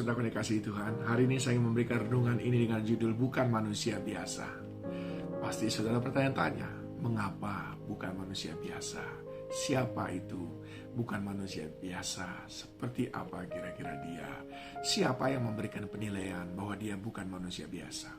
saudara yang dikasihi Tuhan, hari ini saya ingin memberikan renungan ini dengan judul Bukan Manusia Biasa. Pasti saudara bertanya-tanya, mengapa bukan manusia biasa? Siapa itu bukan manusia biasa? Seperti apa kira-kira dia? Siapa yang memberikan penilaian bahwa dia bukan manusia biasa?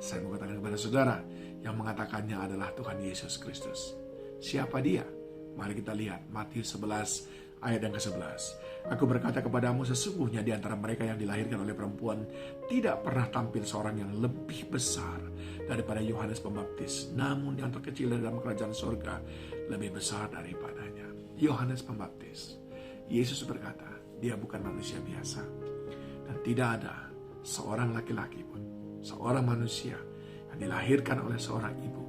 Saya mau katakan kepada saudara, yang mengatakannya adalah Tuhan Yesus Kristus. Siapa dia? Mari kita lihat Matius 11 ayat yang ke-11. Aku berkata kepadamu, sesungguhnya di antara mereka yang dilahirkan oleh perempuan tidak pernah tampil seorang yang lebih besar daripada Yohanes Pembaptis. Namun yang terkecil dalam kerajaan surga lebih besar daripadanya. Yohanes Pembaptis. Yesus berkata, dia bukan manusia biasa. Dan tidak ada seorang laki-laki pun, seorang manusia yang dilahirkan oleh seorang ibu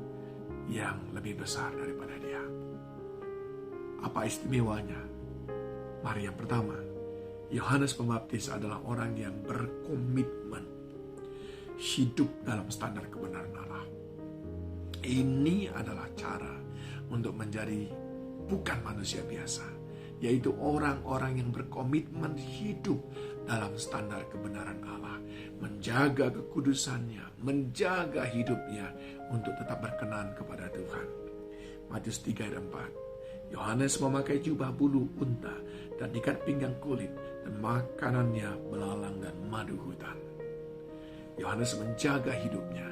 yang lebih besar daripada dia. Apa istimewanya? Mari yang pertama, Yohanes Pembaptis adalah orang yang berkomitmen hidup dalam standar kebenaran Allah. Ini adalah cara untuk menjadi bukan manusia biasa, yaitu orang-orang yang berkomitmen hidup dalam standar kebenaran Allah, menjaga kekudusannya, menjaga hidupnya untuk tetap berkenan kepada Tuhan. Matius 3 ayat 4. Yohanes memakai jubah bulu unta dan ikat pinggang kulit, dan makanannya belalang dan madu hutan. Yohanes menjaga hidupnya,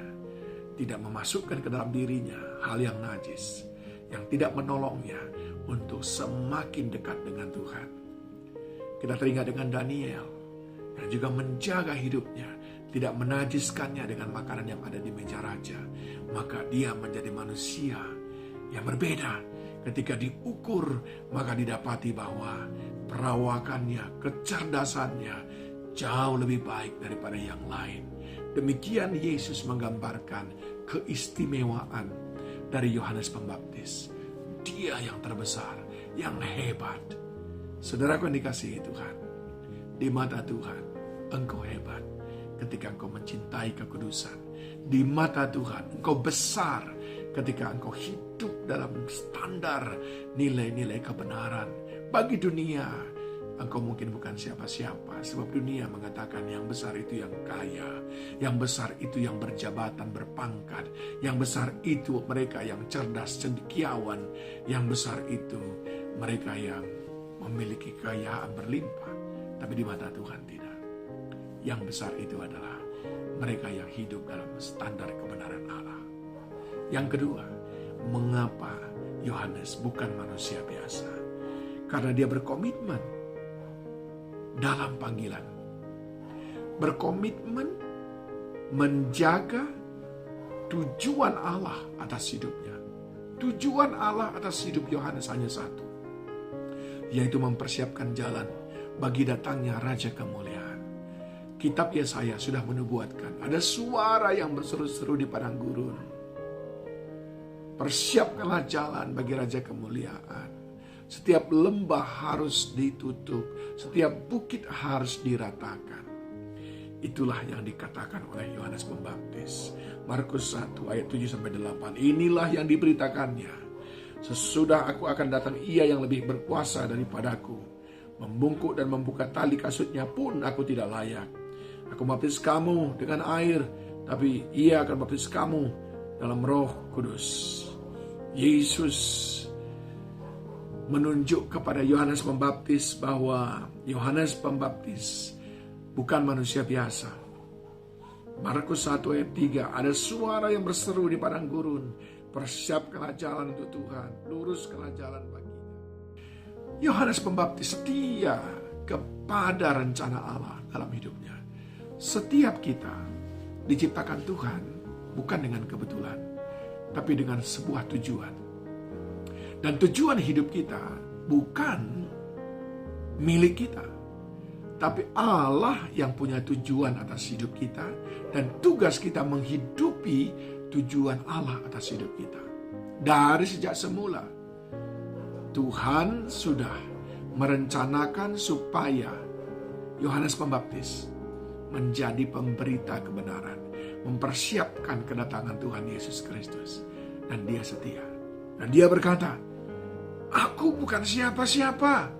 tidak memasukkan ke dalam dirinya hal yang najis, yang tidak menolongnya untuk semakin dekat dengan Tuhan. Kita teringat dengan Daniel, yang juga menjaga hidupnya, tidak menajiskannya dengan makanan yang ada di meja raja. Maka dia menjadi manusia yang berbeda. Ketika diukur, maka didapati bahwa perawakannya, kecerdasannya jauh lebih baik daripada yang lain. Demikian Yesus menggambarkan keistimewaan dari Yohanes Pembaptis. Dia yang terbesar, yang hebat. Saudaraku yang dikasihi Tuhan, di mata Tuhan, engkau hebat ketika engkau mencintai kekudusan. Di mata Tuhan, engkau besar ketika engkau hidup dalam standar nilai-nilai kebenaran. Bagi dunia, engkau mungkin bukan siapa-siapa, sebab dunia mengatakan yang besar itu yang kaya, yang besar itu yang berjabatan, berpangkat, yang besar itu mereka yang cerdas, cendekiawan, yang besar itu mereka yang memiliki kekayaan berlimpah. Tapi di mata Tuhan tidak. Yang besar itu adalah mereka yang hidup dalam standar kebenaran Allah. Yang kedua, mengapa Yohanes bukan manusia biasa? Karena dia berkomitmen dalam panggilan. Berkomitmen menjaga tujuan Allah atas hidupnya. Tujuan Allah atas hidup Yohanes hanya satu, yaitu mempersiapkan jalan bagi datangnya Raja Kemuliaan. Kitab Yesaya sudah menubuatkan, ada suara yang berseru-seru di padang gurun. Persiapkanlah jalan bagi Raja Kemuliaan. Setiap lembah harus ditutup, setiap bukit harus diratakan. Itulah yang dikatakan oleh Yohanes Pembaptis. Markus 1 ayat 7-8. Inilah yang diberitakannya. Sesudah aku akan datang, ia yang lebih berkuasa daripadaku. Membungkuk dan membuka tali kasutnya pun aku tidak layak. Aku baptis kamu dengan air, tapi ia akan baptis kamu dalam Roh Kudus. Yesus menunjuk kepada Yohanes Pembaptis bahwa Yohanes Pembaptis bukan manusia biasa. Markus 1 ayat 3, ada suara yang berseru di padang gurun, persiapkanlah jalan untuk Tuhan, luruskanlah jalan baginya. Yohanes Pembaptis setia kepada rencana Allah dalam hidupnya. Setiap kita diciptakan Tuhan bukan dengan kebetulan, tapi dengan sebuah tujuan. Dan tujuan hidup kita bukan milik kita, tapi Allah yang punya tujuan atas hidup kita, dan tugas kita menghidupi tujuan Allah atas hidup kita. Dari sejak semula, Tuhan sudah merencanakan supaya Yohanes Pembaptis menjadi pemberita kebenaran, mempersiapkan kedatangan Tuhan Yesus Kristus. Dan dia setia. Dan dia berkata, aku bukan siapa-siapa.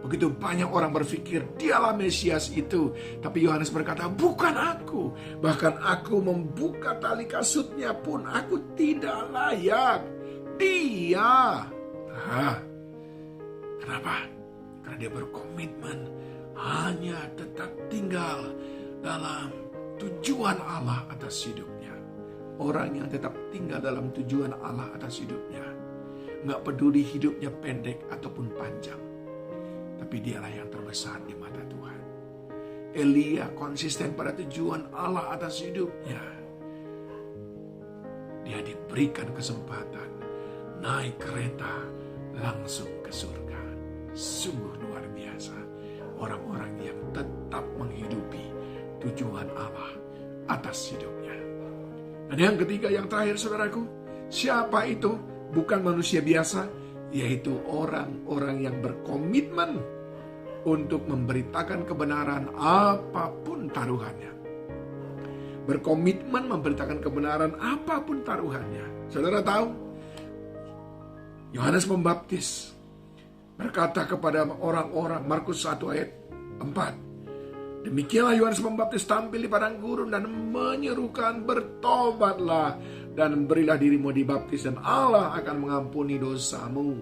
Begitu banyak orang berpikir dialah Mesias itu. Tapi Yohanes berkata, bukan aku. Bahkan aku membuka tali kasutnya pun aku tidak layak. Dia. Kenapa? Karena dia berkomitmen hanya tetap tinggal dalam tujuan Allah atas hidupnya. Orang yang tetap tinggal dalam tujuan Allah atas hidupnya, nggak peduli hidupnya pendek ataupun panjang, tapi dialah yang terbesar di mata Tuhan. Elia konsisten pada tujuan Allah atas hidupnya. Dia diberikan kesempatan naik kereta langsung ke surga. Sungguh luar biasa orang-orang yang tetap menghidupi tujuan Allah atas hidupnya. Dan yang ketiga, yang terakhir saudaraku, siapa itu? Bukan manusia biasa, yaitu orang-orang yang berkomitmen untuk memberitakan kebenaran apapun taruhannya. Berkomitmen memberitakan kebenaran apapun taruhannya. Saudara tahu, Yohanes Pembaptis berkata kepada orang-orang, Markus 1 ayat 4. Demikianlah Yohanes Pembaptis tampil di padang gurun dan menyerukan, bertobatlah dan berilah dirimu dibaptis dan Allah akan mengampuni dosamu.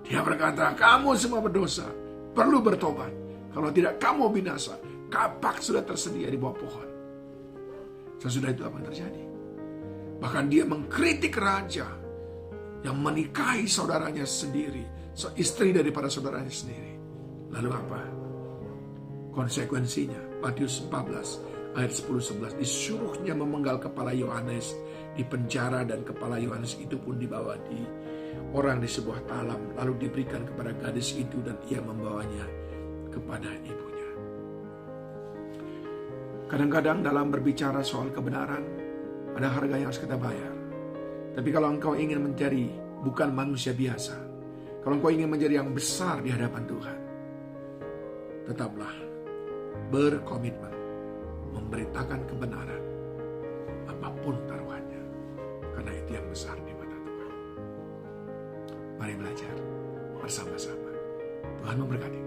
Dia berkata, kamu semua berdosa, perlu bertobat. Kalau tidak kamu binasa. Kapak sudah tersedia di bawah pohon. Sesudah itu apa yang terjadi? Bahkan dia mengkritik raja yang menikahi saudaranya sendiri, istri daripada saudaranya sendiri. Lalu apa? Konsekuensinya, Matius 14 ayat 10-11, disuruhnya memenggal kepala Yohanes di penjara, dan kepala Yohanes itu pun dibawa di orang di sebuah talam, lalu diberikan kepada gadis itu dan ia membawanya kepada ibunya. Kadang-kadang dalam berbicara soal kebenaran, ada harga yang harus kita bayar. Tapi kalau engkau ingin menjadi bukan manusia biasa, kalau engkau ingin menjadi yang besar di hadapan Tuhan, tetaplah berkomitmen memberitakan kebenaran apapun taruhannya, karena itu yang besar di mata Tuhan. Mari belajar bersama-sama. Tuhan memberkati.